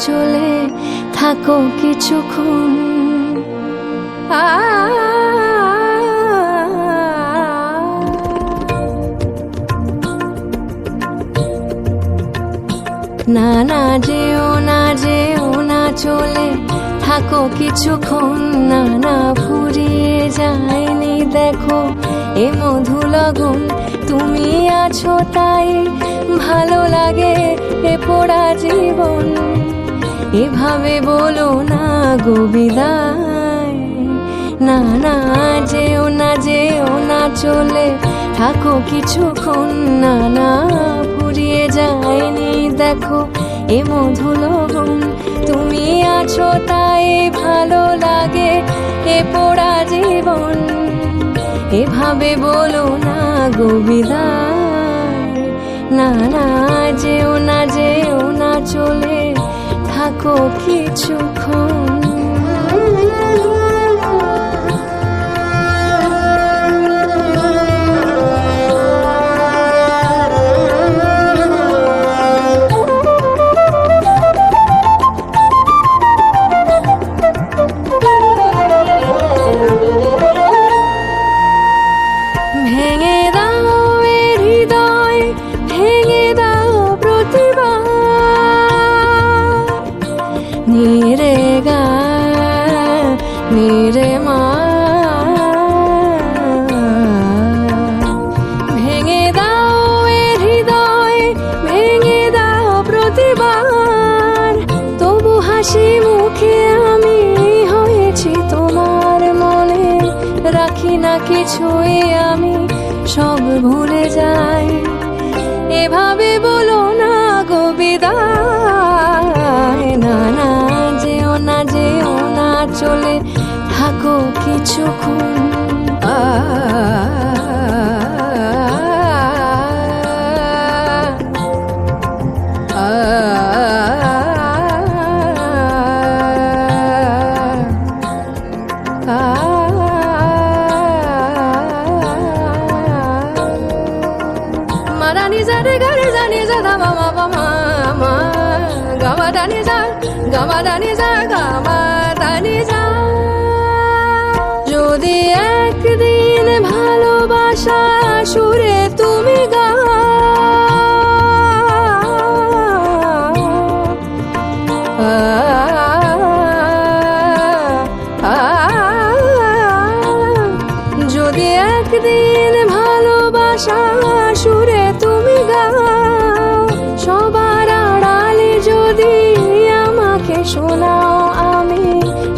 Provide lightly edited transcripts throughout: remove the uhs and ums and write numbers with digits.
চলে থাকো কিছুক্ষণ। না না যেও না, যেও না, চলে থাকো কিছুক্ষণ। না না ফুরিয়ে যায়নি দেখো এ মধু লগন। তুমি আছো তাই ভালো লাগে এ পোড়া জীবন। এভাবে বলো না গো বিদায়। না না যেও না, যেও না, চলে থাকো কিছুক্ষণ। না না ফুরিয়ে যায়নি দেখো এ মধু লগন। তুমি আছো তাই ভালো লাগে এ পোড়া জীবন। এভাবে বলো না গো বিদায়। না না যেও না, যেও না, চলে থাকো কিছুক্ষণ। ভেঙে দাও এ হৃদয়, ভেঙে দাও প্রতিবার। নিরে গা নিরে মা, ভেঙে দাও এ হৃদয়, ভেঙে দাও প্রতিবার। তবু হাসি মুখে আমি হয়েছি তোমার মনে। রাখি না কিছুই আমি, সব ভুলে যাই। এভাবে বলো না গো বিদায়। না না যেও না, যেও না, চলে থাকো কিছুক্ষণ। মারানি জারে গারে জানি যা দা মা মা মা মা গামা দানি যা, গামা দানি যা, গামা দানি যা। যদি একদিন ভালোবাসা সুরে তুমি গাও, যদি একদিন ভালোবাসা সুরে তুমি গাও, সবার আড়ালে যদি আমাকে শোনাও, আমি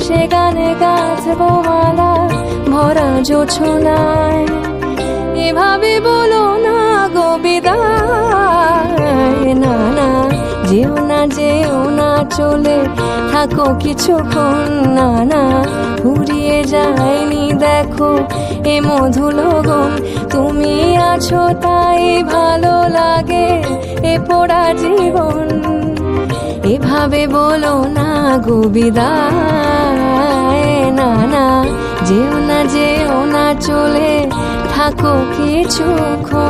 সে গানে গাঁথবো মালা ভরা জোছনায়। এভাবে বলো না গো বিদায়। না না যেও না, যেও না, চলে থাকো কিছুক্ষণ। না না ফুরিয়ে যায়নি দেখো এ মধু লগন। তুমি আছো তাই ভালো লাগে এ পোড়া জীবন। এভাবে বলো না গো বিদায়। না না যেও না, যেও না, চলে থাকো কিছুক্ষণ।